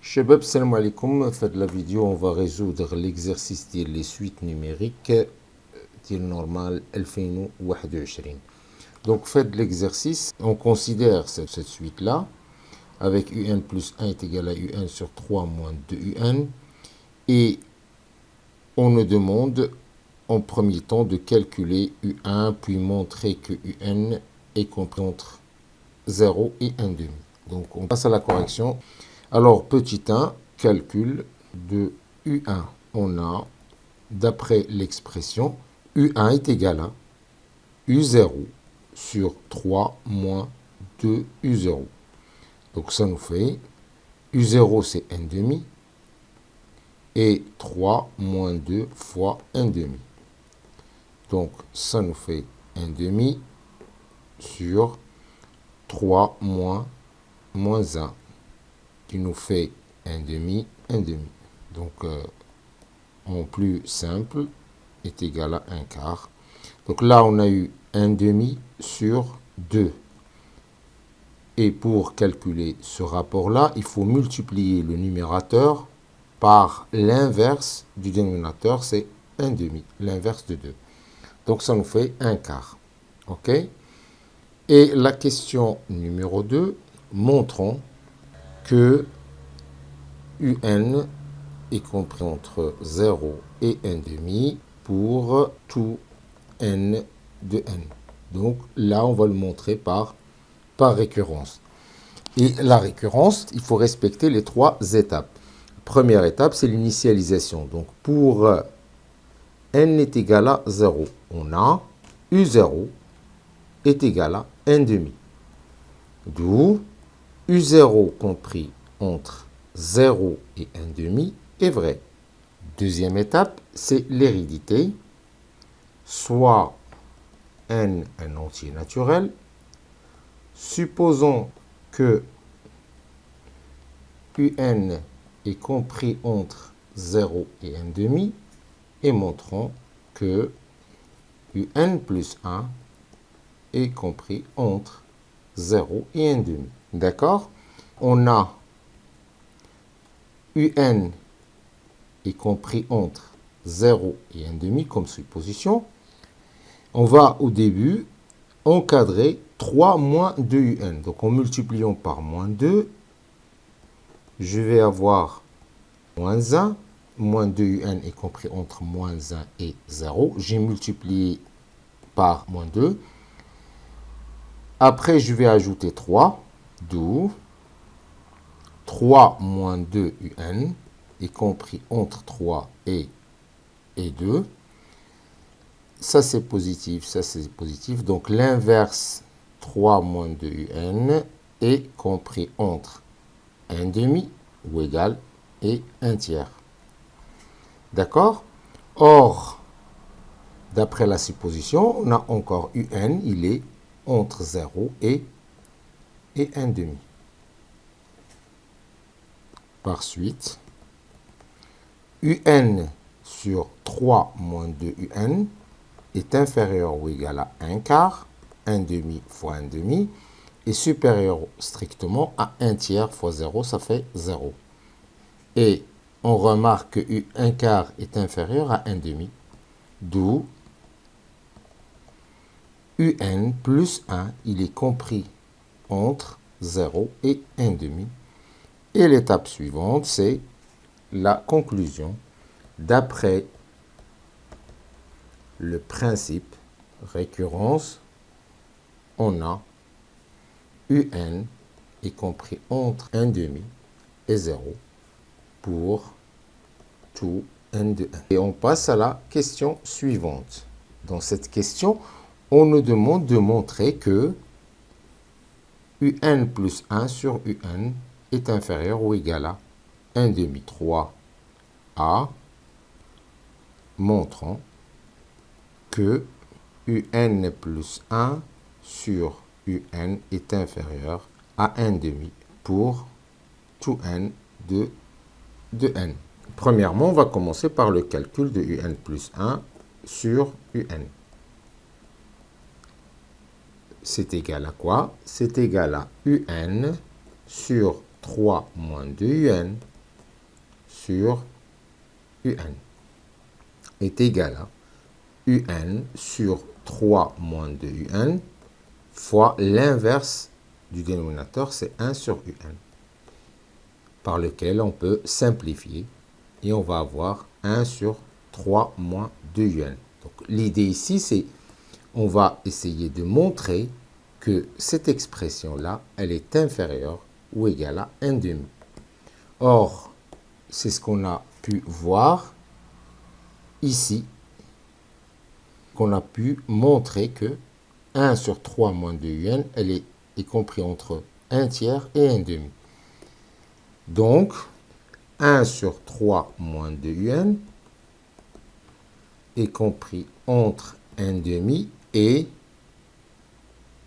Shabab, salam alaikum. Fait de la vidéo, on va résoudre l'exercice de les suites numériques normal 2021. Donc, faites l'exercice. On considère cette suite-là avec UN plus 1 est égal à UN sur 3 moins 2UN. Et on nous demande en premier temps de calculer UN, puis montrer que UN est compris entre 0 et 1,5. Donc, on passe à la correction. Alors, petit 1, calcul de U1. On a, d'après l'expression, U1 est égal à U0 sur 3 moins 2 U0. Donc, ça nous fait U0, c'est 1,5. Et 3 moins 2 fois 1,5. Donc, ça nous fait 1,5 sur 3 moins 1. Qui nous fait 1,5, 1,5. Donc, en plus simple, est égal à 1 quart. Donc là, on a eu 1,5 sur 2. Et pour calculer ce rapport-là, il faut multiplier le numérateur par l'inverse du dénominateur, c'est 1,5, l'inverse de 2. Donc, ça nous fait 1 quart. OK? Et la question numéro 2, montrons que UN est compris entre 0 et 1,5 pour tout n de n. Donc là, on va le montrer par récurrence. Et la récurrence, il faut respecter les 3 étapes. Première étape, c'est l'initialisation. Donc pour n est égal à 0, on a U0 est égal à 1,5. D'où U0 compris entre 0 et 1,5 est vrai. Deuxième étape, c'est l'hérédité. Soit n un entier naturel. Supposons que un est compris entre 0 et 1,5 et montrons que un plus 1 est compris entre 0 et 1,5. D'accord? On a UN est compris entre 0 et 1,5 comme supposition. On va au début encadrer 3 moins 2UN. Donc en multipliant par moins 2, je vais avoir moins 1. Moins 2UN est compris entre moins 1 et 0. J'ai multiplié par moins 2. Après, je vais ajouter 3, d'où 3 moins 2 UN est compris entre 3 et 2. Ça, c'est positif, ça, c'est positif. Donc, l'inverse 3 moins 2 UN est compris entre 1,5 ou égal et 1 tiers. D'accord? Or, d'après la supposition, on a encore UN, il est entre 0 et 1,5. Par suite, UN sur 3 moins 2 UN est inférieur ou égal à 1 quart, 1,5 fois 1,5, est supérieur strictement à 1 tiers fois 0, ça fait 0. Et on remarque que 1 quart est inférieur à 1,5, d'où UN plus 1, il est compris entre 0 et 1,5. Et l'étape suivante, c'est la conclusion. D'après le principe récurrence, on a UN est compris entre 1,5 et 0 pour tout n de 1. Et on passe à la question suivante. Dans cette question, on nous demande de montrer que UN plus 1 sur UN est inférieur ou égal à 1,5. 3a. Montrons que UN plus 1 sur UN est inférieur à 1,5 pour tout n de n. Premièrement, on va commencer par le calcul de UN plus 1 sur UN. C'est égal à quoi? C'est égal à UN sur 3 moins 2 UN sur un est égal à un sur 3 moins 2 un fois l'inverse du dénominateur, c'est 1 sur un, par lequel on peut simplifier et on va avoir 1 sur 3 moins 2 un. Donc l'idée ici, c'est on va essayer de montrer que cette expression-là, elle est inférieure ou égale à 1 demi. Or, c'est ce qu'on a pu voir ici, qu'on a pu montrer que 1 sur 3 moins 2 un, elle est compris entre 1 tiers et 1 demi. Donc, 1 sur 3 moins 2 un est compris entre 1 demi et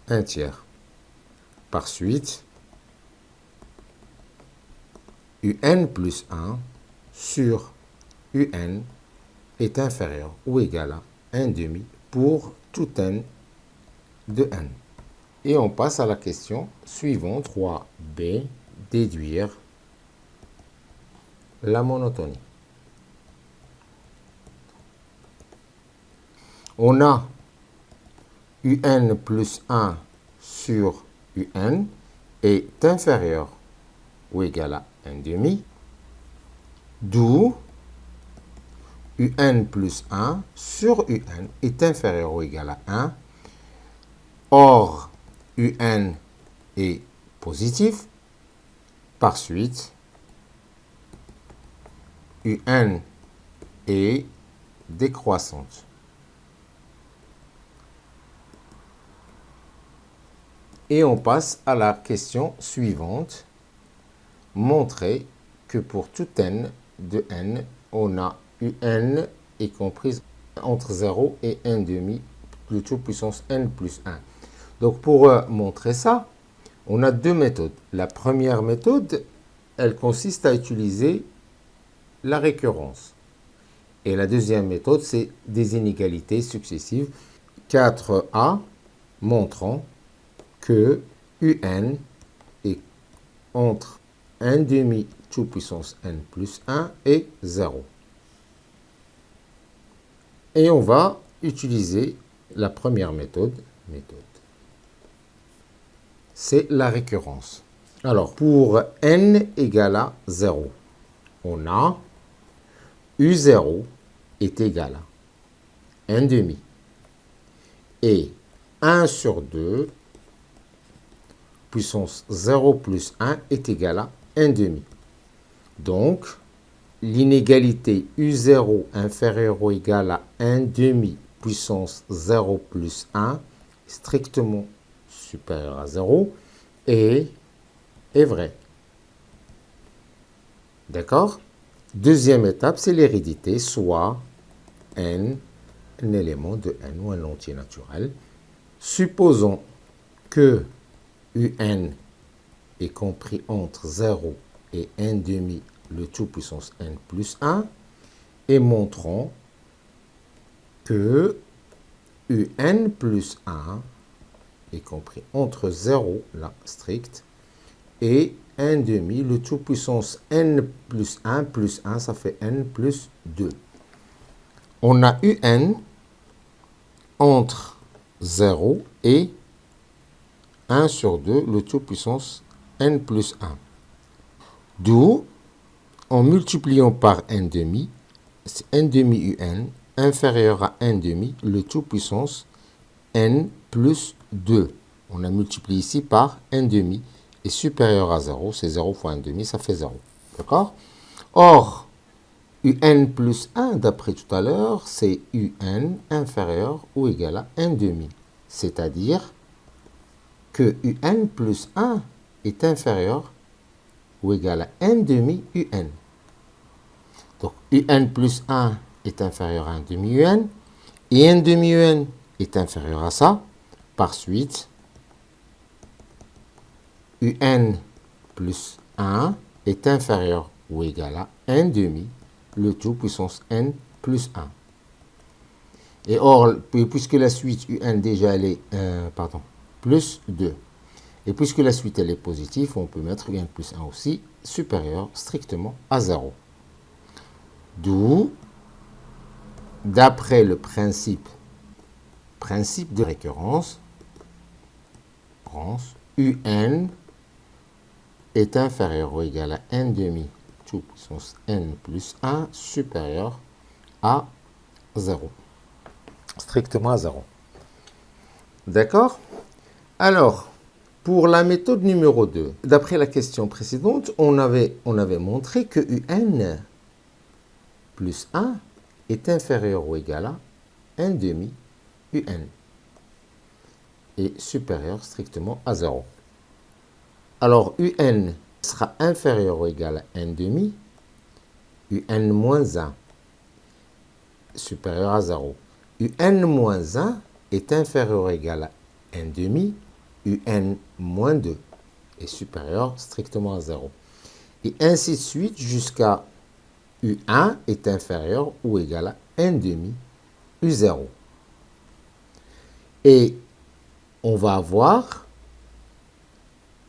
1 tiers. Par suite, un plus 1 sur un est inférieur ou égal à 1 demi pour tout n de n. Et on passe à la question suivante, 3b, déduire la monotonie. On a un plus 1 sur un est inférieur ou égal à 1 demi, d'où un plus 1 sur un est inférieur ou égal à 1. Or, un est positif. Par suite, un est décroissante. Et on passe à la question suivante. Montrer que pour tout n de n, on a un est comprise entre 0 et 1 demi, le tout puissance n plus 1. Donc pour montrer ça, on a deux méthodes. La première méthode, elle consiste à utiliser la récurrence. Et la deuxième méthode, c'est des inégalités successives. 4a montrant que un est entre 1 demi tout puissance n plus 1 et 0. Et on va utiliser la première méthode. C'est la récurrence. Alors, pour n égale à 0, on a u0 est égal à 1 demi. Et 1 sur 2 puissance 0 plus 1 est égal à 1 demi. Donc, l'inégalité u0 inférieur ou égal à 1 demi puissance 0 plus 1 strictement supérieur à 0 est vrai. D'accord? Deuxième étape, c'est l'hérédité, soit n, un élément de n ou un entier naturel. Supposons que un est compris entre 0 et 1 demi, le tout puissance n plus 1, et montrons que un plus 1 est compris entre 0, là, strict, et 1 demi, le tout puissance n plus 1, ça fait n plus 2. On a un entre 0 et 1 sur 2, le tout puissance n plus 1. D'où, en multipliant par 1 demi, c'est 1 demi un inférieur à 1 demi, le tout puissance n plus 2. On a multiplié ici par 1 demi est supérieur à 0, c'est 0 fois 1 demi, ça fait 0. D'accord? Or, un plus 1, d'après tout à l'heure, c'est un inférieur ou égal à 1 demi. C'est-à-dire que un plus 1 est inférieur ou égal à 1 demi un. Donc, un plus 1 est inférieur à 1 demi un, et 1 demi un est inférieur à ça. Par suite, un plus 1 est inférieur ou égal à 1 demi, le tout puissance n plus 1. Et or, puisque la suite un déjà elle est, plus 2. Et puisque la suite elle est positive, on peut mettre un plus 1 aussi supérieur strictement à 0. D'où, d'après le principe de récurrence, UN est inférieur ou égal à n demi tout puissance n plus 1 supérieur à 0. Strictement à 0. D'accord? Alors, pour la méthode numéro 2, d'après la question précédente, on avait montré que UN plus 1 est inférieur ou égal à n demi UN et supérieur strictement à 0. Alors, UN sera inférieur ou égal à n demi, UN moins 1 supérieur à 0. UN moins 1 est inférieur ou égal à n demi, UN moins 2 est supérieur strictement à 0. Et ainsi de suite jusqu'à U1 est inférieur ou égal à n demi, U0. Et on va avoir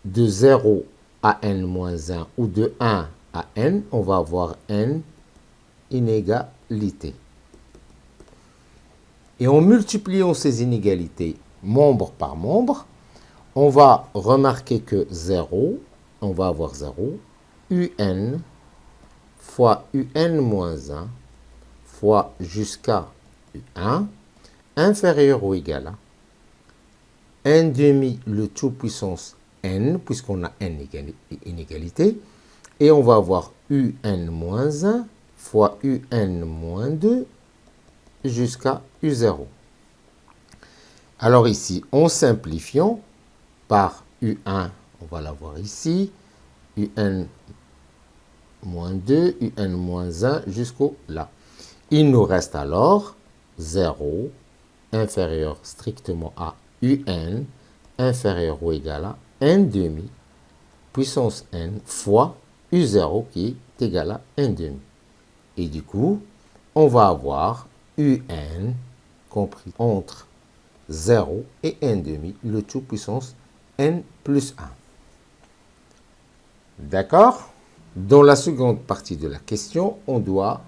de 0 à n moins 1 ou de 1 à n, on va avoir n inégalités. Et en multipliant ces inégalités membre par membre, on va remarquer que 0, on va avoir 0, un fois un moins 1 fois jusqu'à un inférieur ou égal à 1 demi le tout puissance n, puisqu'on a n inégalité, et on va avoir un moins 1 fois un moins 2 jusqu'à u0. Alors ici, en simplifiant par u1, on va l'avoir ici, un moins 2, un moins 1 jusqu'au là. Il nous reste alors 0 inférieur strictement à un inférieur ou égal à n demi puissance n fois u0 qui est égal à n demi. Et du coup, on va avoir un compris entre 0 et n demi, le tout puissance n plus 1. D'accord? Dans la seconde partie de la question, on doit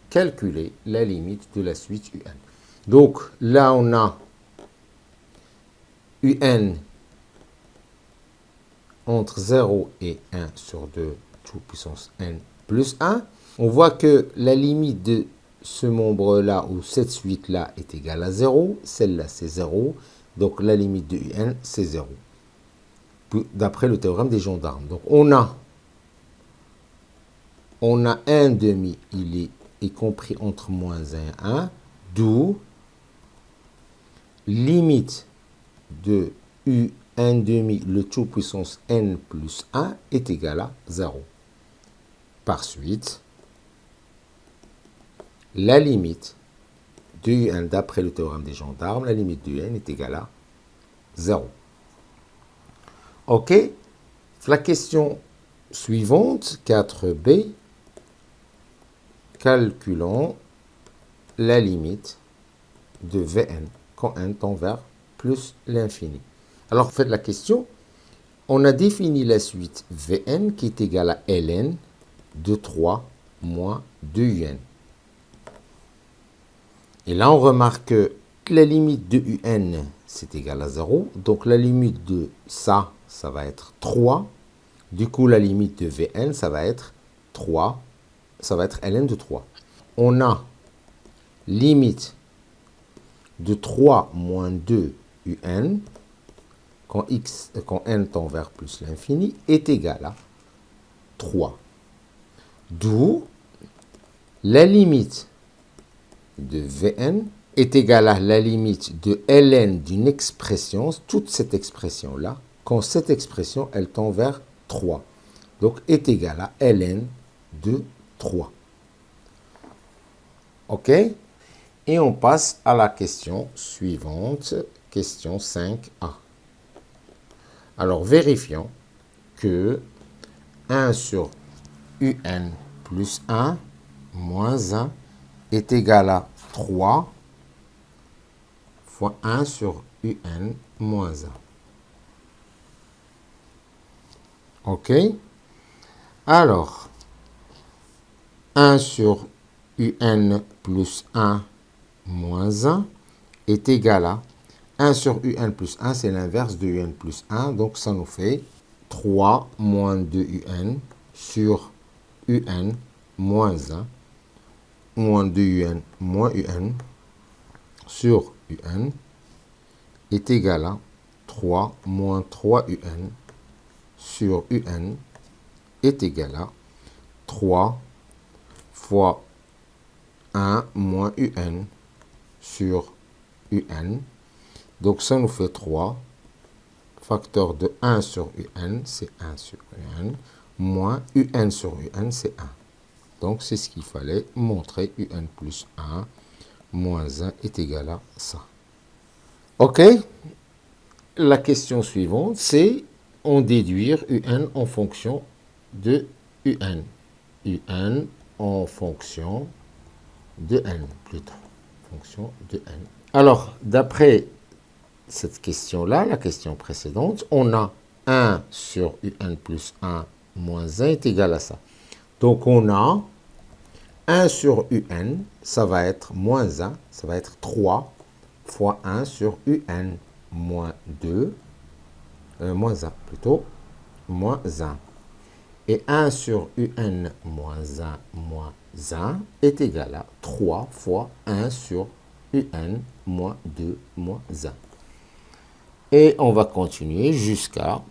calculer la limite de la suite un. Donc là, on a un entre 0 et 1 sur 2, tout puissance n plus 1. On voit que la limite de ce membre-là ou cette suite-là est égale à 0. Celle-là, c'est 0. Donc la limite de un, c'est 0. D'après le théorème des gendarmes. Donc on a un demi, il est compris entre moins 1 et 1, d'où limite de un demi, le tout puissance n plus 1 est égal à 0. Par suite, la limite de un d'après le théorème des gendarmes, la limite de n est égale à 0. OK? La question suivante, 4b, calculons la limite de Vn quand n tend vers plus l'infini. Alors, faites la question. On a défini la suite Vn qui est égale à ln de 3 moins 2un. Et là, on remarque que la limite de un, c'est égal à 0. Donc, la limite de ça va être 3. Du coup, la limite de Vn, ça va être 3. Ça va être ln de 3. On a limite de 3 moins 2 un, quand n tend vers plus l'infini, est égal à 3. D'où la limite de Vn est égale à la limite de ln d'une expression, toute cette expression-là, quand cette expression, elle tend vers 3. Donc, est égale à ln de 3. OK? Et on passe à la question suivante, question 5a. Alors, vérifions que 1 sur un plus 1 moins 1 est égal à 3 fois 1 sur un moins 1. OK? Alors, 1 sur un plus 1 moins 1 est égal à 1 sur un plus 1, c'est l'inverse de un plus 1, donc ça nous fait 3 moins 2 un sur un moins 1, moins 2 un moins un sur un est égal à 3 moins 3 un sur un est égal à 3 fois 1 moins un sur un. Donc ça nous fait 3. Facteur de 1 sur un, c'est 1 sur un. Moins un sur un, c'est 1. Donc c'est ce qu'il fallait montrer. Un plus 1 moins 1 est égal à ça. OK. La question suivante, c'est on déduire un en fonction de un. Un en fonction de n, plutôt. Fonction de n. Alors, d'après cette question-là, la question précédente, on a 1 sur un plus 1 moins 1 est égal à ça. Donc, on a 1 sur un, ça va être moins 1, ça va être 3 fois 1 sur un moins 2, moins 1 plutôt, moins 1. Et 1 sur un moins 1 moins 1 est égal à 3 fois 1 sur un moins 2 moins 1. Et on va continuer jusqu'à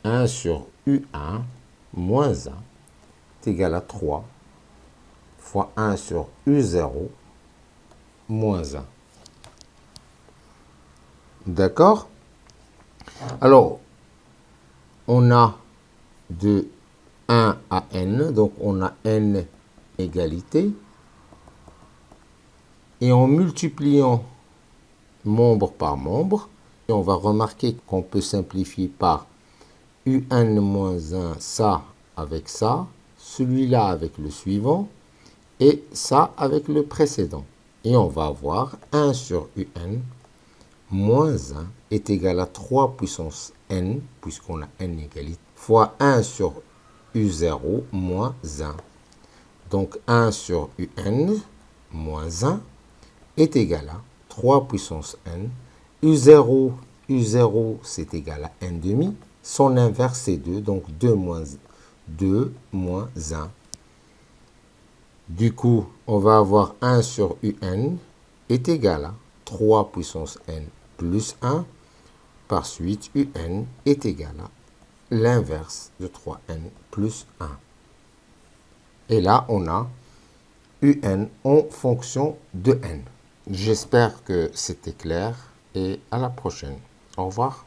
1 sur un moins 1 est égal à 3 fois 1 sur u0 moins 1. D'accord? Alors, on a de 1 à n, donc on a n égalité. Et en multipliant membre par membre, on va remarquer qu'on peut simplifier par un moins 1, ça avec ça, celui-là avec le suivant, et ça avec le précédent. Et on va avoir 1 sur un moins 1 est égal à 3 puissance n, puisqu'on a n égalité, fois 1 sur u0 moins 1. Donc 1 sur un moins 1 est égal à 3 puissance n. U0 c'est égal à 1 demi. Son inverse c'est 2, donc 2 moins 1. Du coup, on va avoir 1 sur un est égal à 3 puissance n plus 1. Par suite, un est égal à l'inverse de 3n plus 1. Et là, on a un en fonction de n. J'espère que c'était clair et à la prochaine. Au revoir.